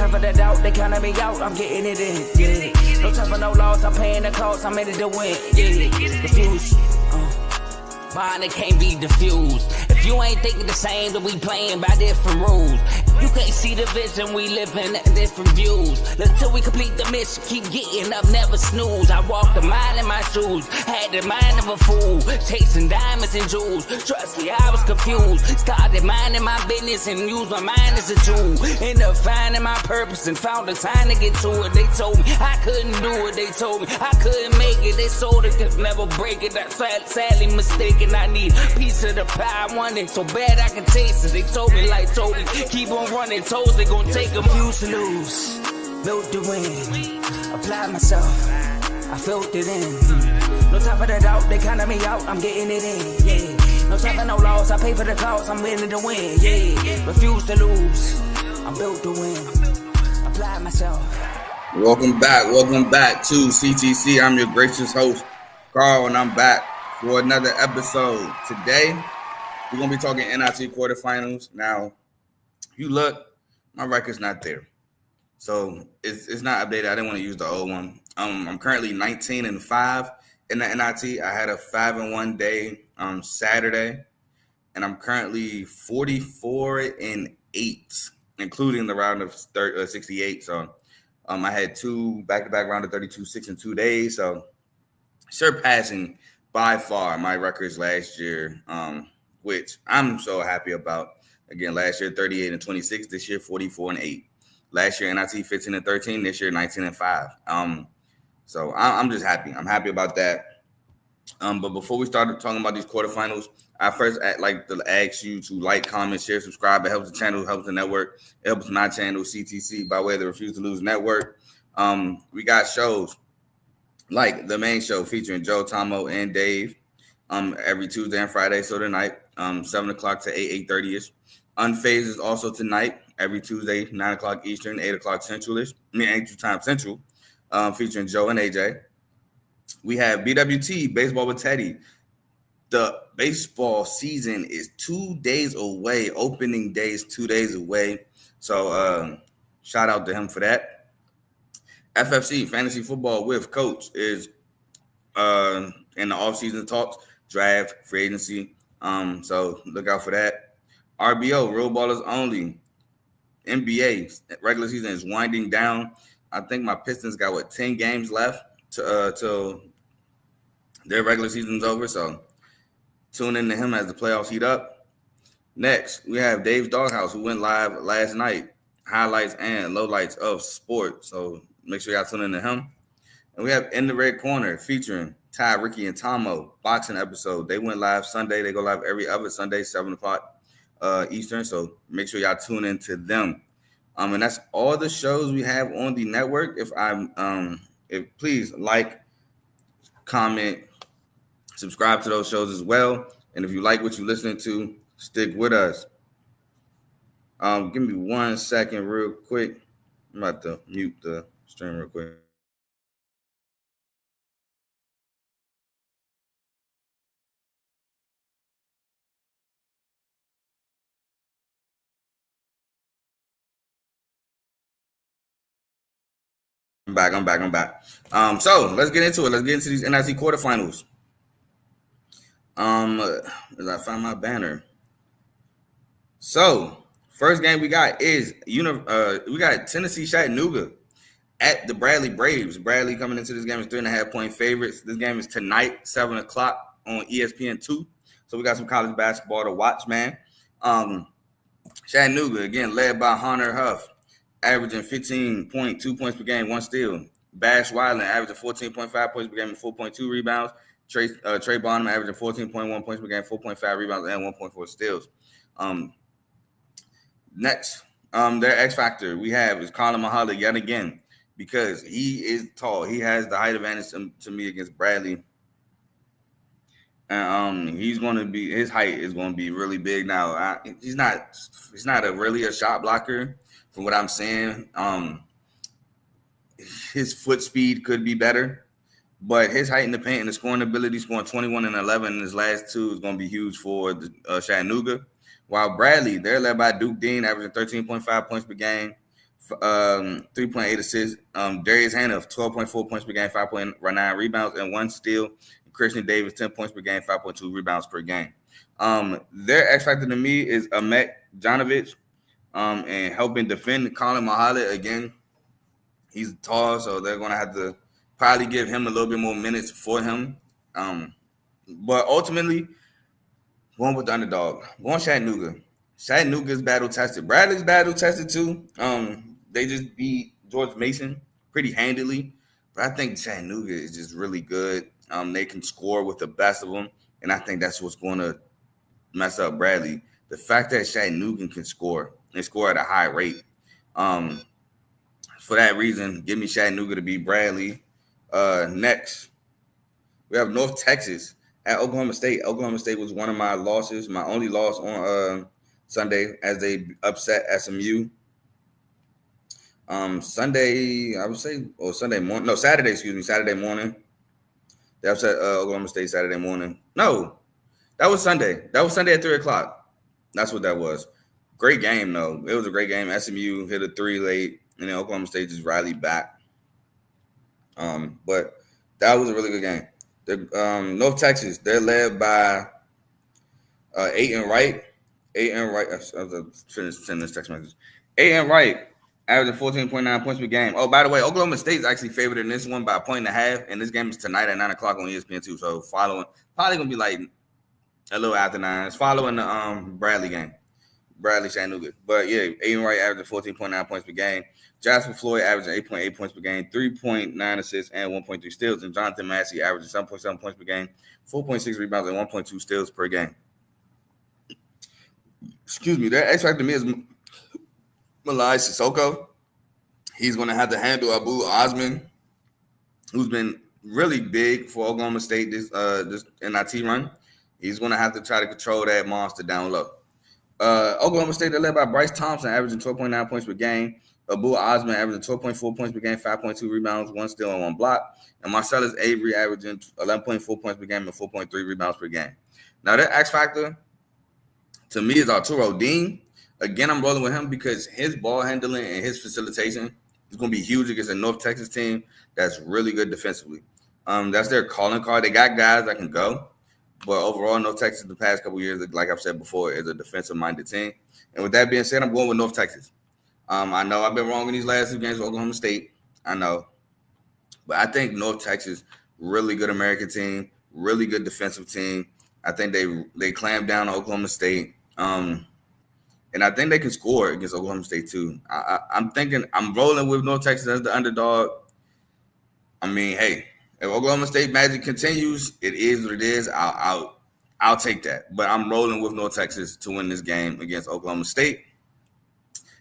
time for the doubt, they counting me out, I'm getting it in, yeah. No time for no loss, I'm paying the cost, I'm in it to win, yeah. Refuse, mine, it can't be diffused. If you ain't thinking the same, then we playing by different rules. You can't see the vision, we living at different views. Until we complete the mission, keep getting up, never snooze. I walked a mile in my shoes, had the mind of a fool, chasing diamonds and jewels. Trust me, I was confused. Started minding my business and used my mind as a tool. Ended up finding my purpose and found the time to get to it. They told me I couldn't do it, they told me I couldn't make it. They sold it, could never break it. That's sadly mistaken. I need a piece of the pie, I want it so bad I can taste it. They told me like told me, keep on running toes, they gon' take them. Used to lose, built to win, applied myself, I felt it in. No time for the doubt, they counting me out, I'm getting it in, yeah. No time for no loss, I pay for the cost, I'm winning to win, yeah. Refuse to lose, I'm built to win, applied myself. Welcome back to CTC. I'm your gracious host, Carl, and I'm back for another episode. Today, we're going to be talking NIT Quarterfinals. Now, you look, my record's not there. So, it's not updated. I didn't want to use the old one. I'm currently 19-5 in the NIT. I had a 5-1 day Saturday, and I'm currently 44-8, including the round of 68. So, I had two back-to-back round of 32, 6 in 2 days. So, surpassing by far my records last year, which I'm so happy about. Again, last year 38-26, this year 44-8. Last year NIT 15-13, this year 19-5. So I'm just happy. I'm happy about that. But before we start talking about these quarterfinals, I first like to ask you to like, comment, share, subscribe. It helps the channel, helps the network. It helps my channel, CTC, by way of the Refuse to Lose Network. We got shows like the main show featuring Joe, Tomo, and Dave every Tuesday and Friday. So tonight, 7 o'clock to 8:30ish. Unfazed is also tonight, every Tuesday, 9 o'clock Eastern, 8 o'clock Central-ish. Angel Time Central, featuring Joe and AJ. We have BWT, Baseball with Teddy. The baseball season is 2 days away. Opening day is 2 days away. So shout out to him for that. FFC, Fantasy Football with Coach, is in the offseason talks, draft, free agency. So look out for that. RBO, Real Ballers Only. NBA, regular season is winding down. I think my Pistons got, 10 games left till their regular season's over. So tune in to him as the playoffs heat up. Next, we have Dave's Doghouse, who went live last night. Highlights and lowlights of sports. So make sure y'all tune in to him. And we have In the Red Corner featuring Ty, Ricky, and Tomo boxing episode. They went live Sunday. They go live every other Sunday, 7 o'clock Eastern. So make sure y'all tune in to them. And that's all the shows we have on the network. If please like, comment, subscribe to those shows as well. And if you like what you're listening to, stick with us. Give me 1 second real quick. I'm about to mute the stream real quick. I'm back. So let's get into it. Let's get into these NIT quarterfinals. As I find my banner. So first game we got is we got Tennessee Chattanooga at the Bradley Braves. Bradley coming into this game is 3.5-point favorites. This game is tonight, 7 o'clock on ESPN2. So we got some college basketball to watch, man. Chattanooga, again, led by Hunter Huff, averaging 15.2 points per game, 1 steal. Bash Wyland, averaging 14.5 points per game and 4.2 rebounds. Trey Bonham, averaging 14.1 points per game, 4.5 rebounds, and 1.4 steals. Next, their X factor we have is Colin Mahala yet again, because he is tall. He has the height advantage to me against Bradley. And his height is going to be really big now. He's not really a shot blocker from what I'm saying. His foot speed could be better, but his height in the paint and the scoring ability, scoring 21 and 11 in his last 2, is going to be huge for the Chattanooga. While Bradley, they're led by Duke Dean, averaging 13.5 points per game, 3.8 assists. Darius Hannah, 12.4 points per game, 5.9 rebounds, and 1 steal. Christian Davis, 10 points per game, 5.2 rebounds per game. Their X factor to me is Ahmet Janovic, and helping defend Colin Mahalet again. He's tall, so they're going to have to probably give him a little bit more minutes for him. But ultimately, going with the underdog, going Chattanooga. Chattanooga's battle tested. Bradley's battle tested too. They just beat George Mason pretty handily, but I think Chattanooga is just really good. They can score with the best of them, and I think that's what's going to mess up Bradley. The fact that Chattanooga can score and score at a high rate. For that reason, give me Chattanooga to beat Bradley. Next, we have North Texas at Oklahoma State. Oklahoma State was one of my losses, my only loss on Sunday as they upset SMU. Saturday morning. They upset Oklahoma State Saturday morning. No, that was Sunday. That was Sunday at 3 o'clock. That's what that was. Great game, though. It was a great game. SMU hit a 3 late, and then Oklahoma State just rallied back. But that was a really good game. North Texas, they're led by Aiden Wright. Aiden Wright, I was sending this text message. Aiden Wright, averaging 14.9 points per game. Oh, by the way, Oklahoma State is actually favored in this one by 1.5, and this game is tonight at 9 o'clock on ESPN too. So following, probably gonna be like a little after 9. It's following the Bradley game, Bradley Chattanooga. But yeah, Aiden Wright averaging 14.9 points per game. Jasper Floyd averaging 8.8 points per game, 3.9 assists, and 1.3 steals. And Jonathan Massey averaging 7.7 points per game, 4.6 rebounds, and 1.2 steals per game. Excuse me. That X factor to me is Malai Sissoko. He's going to have to handle Abu Osman, who's been really big for Oklahoma State this NIT run. He's going to have to try to control that monster down low. Oklahoma State, they're led by Bryce Thompson, averaging 12.9 points per game. Abu Osman averaging 12.4 points per game, 5.2 rebounds, 1 steal, and 1 block. And Marcellus Avery averaging 11.4 points per game and 4.3 rebounds per game. Now, that X factor to me is Arturo Dean. Again, I'm rolling with him because his ball handling and his facilitation is going to be huge against a North Texas team that's really good defensively. That's their calling card. They got guys that can go. But overall, North Texas the past couple of years, like I've said before, is a defensive-minded team. And with that being said, I'm going with North Texas. I know I've been wrong in these last 2 games with Oklahoma State. I know. But I think North Texas, really good American team, really good defensive team. I think they clamped down on Oklahoma State. And I think they can score against Oklahoma State too. I'm rolling with North Texas as the underdog. I mean, hey, if Oklahoma State magic continues, it is what it is. I'll take that. But I'm rolling with North Texas to win this game against Oklahoma State.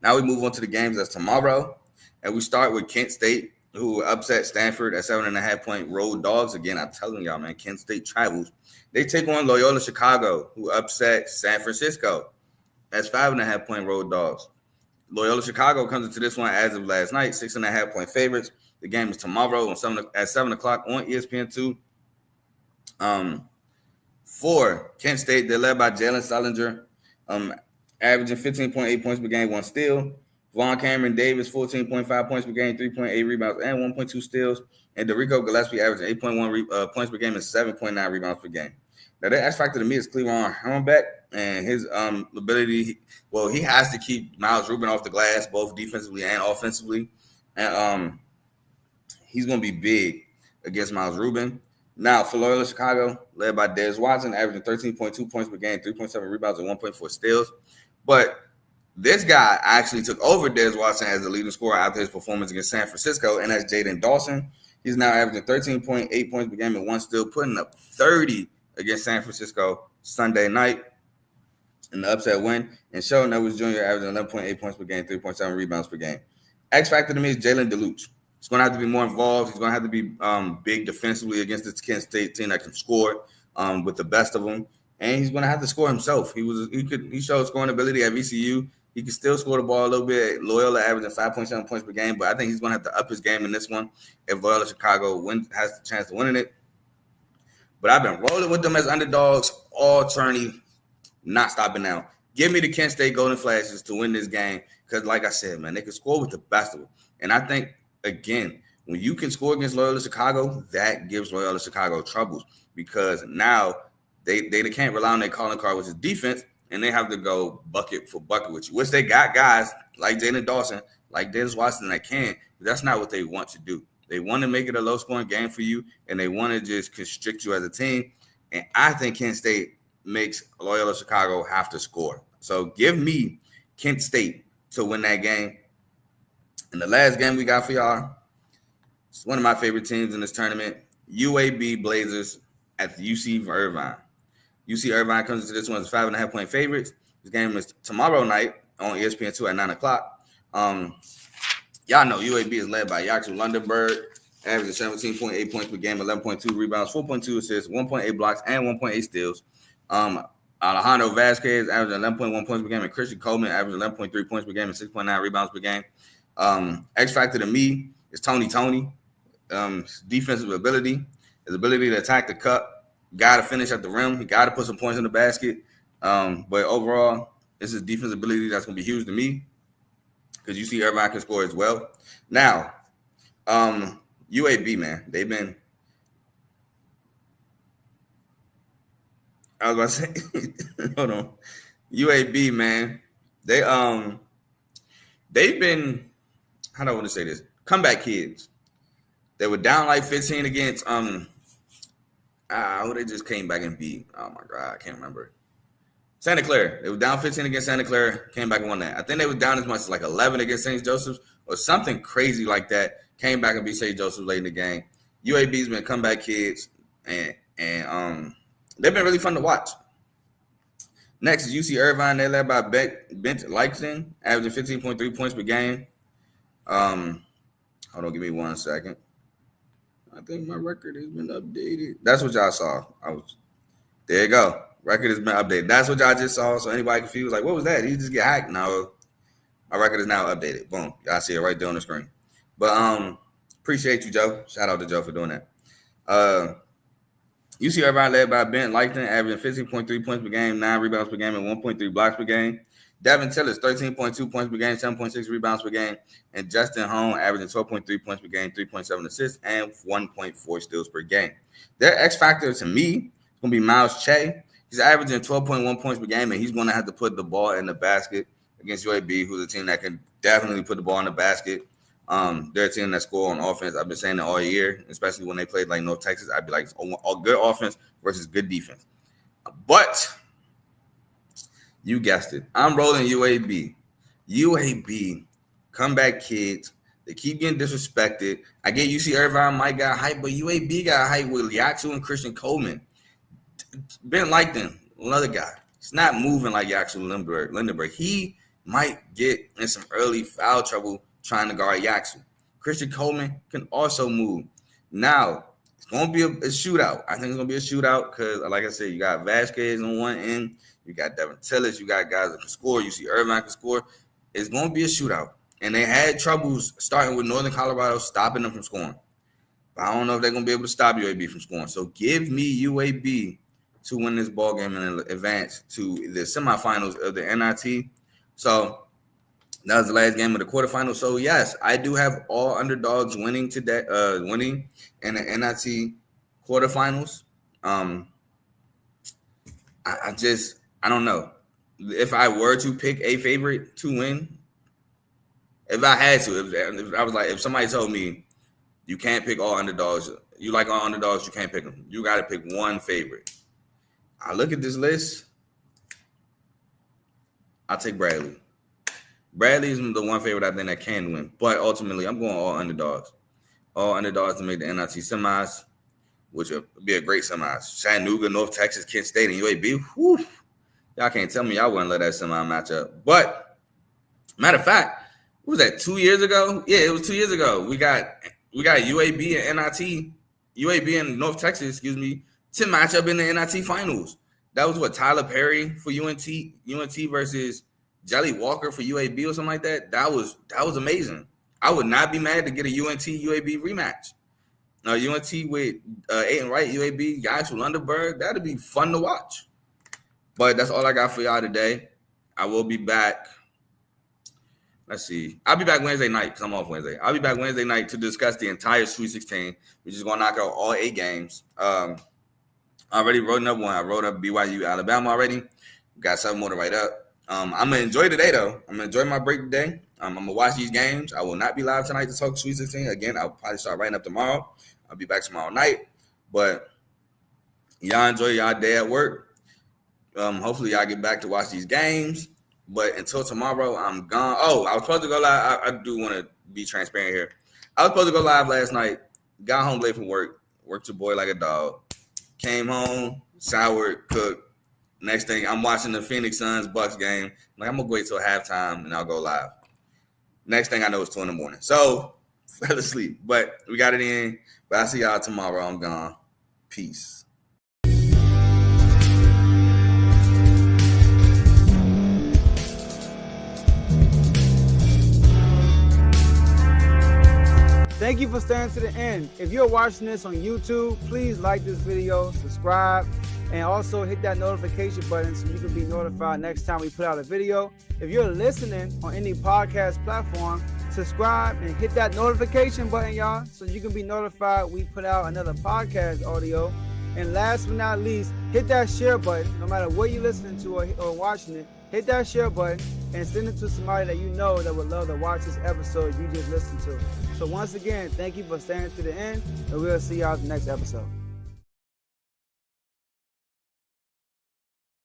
Now we move on to the games that's tomorrow. And we start with Kent State, who upset Stanford at 7.5-point road dogs. Again, I'm telling y'all, man, Kent State travels. They take on Loyola Chicago, who upset San Francisco. That's 5.5-point road dogs. Loyola Chicago comes into this one as of last night, 6.5-point favorites. The game is tomorrow at 7 o'clock on ESPN2. For Kent State, they're led by Jalen Sullinger, averaging 15.8 points per game, 1 steal. Vaughn Cameron Davis, 14.5 points per game, 3.8 rebounds, and 1.2 steals. And Derico Gillespie averaging 8.1 points per game and 7.9 rebounds per game. Now, that X factor to me is Cleveland Hermanbeck and his ability. Well, he has to keep Miles Rubin off the glass, both defensively and offensively. And he's going to be big against Miles Rubin. Now, for Loyola Chicago, led by Dez Watson, averaging 13.2 points per game, 3.7 rebounds, and 1.4 steals. But this guy actually took over Dez Watson as the leading scorer after his performance against San Francisco, and that's Jaden Dawson. He's now averaging 13.8 points per game and 1 steal, putting up 30 against San Francisco Sunday night in the upset win. And Sheldon Edwards Jr. averaging 11.8 points per game, 3.7 rebounds per game. X factor to me is Jalen DeLuch. He's going to have to be more involved. He's going to have to be big defensively against this Kent State team that can score with the best of them. And he's going to have to score himself. He showed scoring ability at VCU. He can still score the ball a little bit. Loyola averaging 5.7 points per game, but I think he's going to have to up his game in this one if Loyola Chicago has the chance of winning it. But I've been rolling with them as underdogs all tourney, not stopping now. Give me the Kent State Golden Flashes to win this game Because, like I said, man, they can score with the best of them. And I think, again, when you can score against Loyola Chicago, that gives Loyola Chicago troubles because now they can't rely on their calling card, which is defense, and they have to go bucket for bucket with you, which they got guys like Jalen Dawson, like Dennis Watson that can, but that's not what they want to do. They want to make it a low-scoring game for you, and they want to just constrict you as a team. And I think Kent State makes Loyola Chicago have to score. So give me Kent State to win that game. And the last game we got for y'all, it's one of my favorite teams in this tournament, UAB Blazers at the UC Irvine. UC Irvine comes into this one as 5.5-point favorites. This game is tomorrow night on ESPN2 at 9 o'clock. Y'all know UAB is led by Yaxel Lundenberg, averaging 17.8 points per game, 11.2 rebounds, 4.2 assists, 1.8 blocks, and 1.8 steals. Alejandro Vasquez averaging 11.1 points per game, and Christian Coleman averaging 11.3 points per game and 6.9 rebounds per game. X factor to me is Tony. His defensive ability, his ability to attack the cup, got to finish at the rim, he got to put some points in the basket. But overall, it's his defensive ability that's going to be huge to me because you see Irvine can score as well. Now, UAB, man, they've been – I was about to say – hold on. UAB, man, they've been – how do I want to say this? Comeback kids. They were down like 15 against who they just came back and beat. Oh my God, I can't remember. Santa Clara. They were down 15 against Santa Clara, came back and won that. I think they were down as much as like 11 against St. Joseph's or something crazy like that. Came back and beat St. Joseph's late in the game. UAB's been comeback kids, and they've been really fun to watch. Next is UC Irvine. They're led by Bent Likson, averaging 15.3 points per game. Hold on, give me 1 second. I think my record has been updated. That's what y'all saw. There you go. Record has been updated. That's what y'all just saw. So anybody confused, like, what was that? Did you just get hacked? No, my record is now updated. Boom. Y'all see it right there on the screen. But appreciate you, Joe. Shout out to Joe for doing that. UC Irvine led by Ben Likton, averaging 15.3 points per game, 9 rebounds per game, and 1.3 blocks per game. Devin Tillis, 13.2 points per game, 7.6 rebounds per game, and Justin Hone averaging 12.3 points per game, 3.7 assists, and 1.4 steals per game. Their X factor to me is going to be Miles Che. He's averaging 12.1 points per game, and he's going to have to put the ball in the basket against UAB, who's a team that can definitely put the ball in the basket. They're a team that score on offense. I've been saying it all year, especially when they played like North Texas. I'd be like, all good offense versus good defense. But you guessed it. I'm rolling UAB. UAB, comeback kids. They keep getting disrespected. I get UC Irvine might got hype, but UAB got hype with Yaxel and Christian Coleman. Ben Likton, another guy. He's not moving like Yaxel Lindenberg. He might get in some early foul trouble trying to guard Yaxel. Christian Coleman can also move. Now, it's going to be a shootout. I think it's going to be a shootout because, like I said, you got Vasquez on one end. You got Devin Tillis. You got guys that can score. You see Irvine can score. It's going to be a shootout. And they had troubles starting with Northern Colorado, stopping them from scoring. But I don't know if they're going to be able to stop UAB from scoring. So give me UAB to win this ball game and advance to the semifinals of the NIT. So that was the last game of the quarterfinals. So, yes, I do have all underdogs winning today, winning in the NIT quarterfinals. I don't know. If I were to pick a favorite to win, if I had to, if I was like, if somebody told me you can't pick all underdogs, you like all underdogs, you can't pick them. You got to pick one favorite. I look at this list, I'll take Bradley. Bradley is the one favorite I think that can win. But ultimately, I'm going all underdogs. All underdogs to make the NIT semis, which would be a great semis. Chattanooga, North Texas, Kent State, and UAB. Whew. Y'all can't tell me y'all wouldn't let that semi match up. But, matter of fact, what was that, 2 years ago? Yeah, it was 2 years ago. We got UAB and NIT, UAB and North Texas, to match up in the NIT finals. That was what, Tyler Perry for UNT versus Jelly Walker for UAB or something like that. That was amazing. I would not be mad to get a UNT UAB rematch. UNT with Aiden Wright, UAB, Yaxel Lundenberg, that'd be fun to watch. But that's all I got for y'all today. I will be back. let's see. I'll be back Wednesday night because I'm off Wednesday. I'll be back Wednesday night to discuss the entire Sweet 16. We're just going to knock out all 8 games. I already wrote up one. I wrote up BYU, Alabama already. Got 7 more to write up. I'm going to enjoy today, though. I'm going to enjoy my break today. I'm going to watch these games. I will not be live tonight to talk Sweet 16. Again, I'll probably start writing up tomorrow. I'll be back tomorrow night. But y'all enjoy y'all day at work. Hopefully y'all get back to watch these games. But until tomorrow, I'm gone. Oh, I was supposed to go live. I do want to be transparent here. I was supposed to go live last night. Got home late from work. Worked your boy like a dog. Came home, showered, cooked. Next thing, I'm watching the Phoenix Suns Bucks game. I'm going to wait till halftime, and I'll go live. Next thing I know, it's 2 in the morning. So, fell asleep. But we got it in. But I'll see y'all tomorrow. I'm gone. Peace. Thank you for staying to the end. If you're watching this on YouTube, please like this video, subscribe, and also hit that notification button so you can be notified next time we put out a video. If you're listening on any podcast platform, subscribe and hit that notification button, y'all, so you can be notified we put out another podcast audio. And last but not least, hit that share button. No matter what you're listening to or watching it, hit that share button and send it to somebody that you know that would love to watch this episode you just listened to. So once again, thank you for staying to the end, and we'll see y'all in the next episode.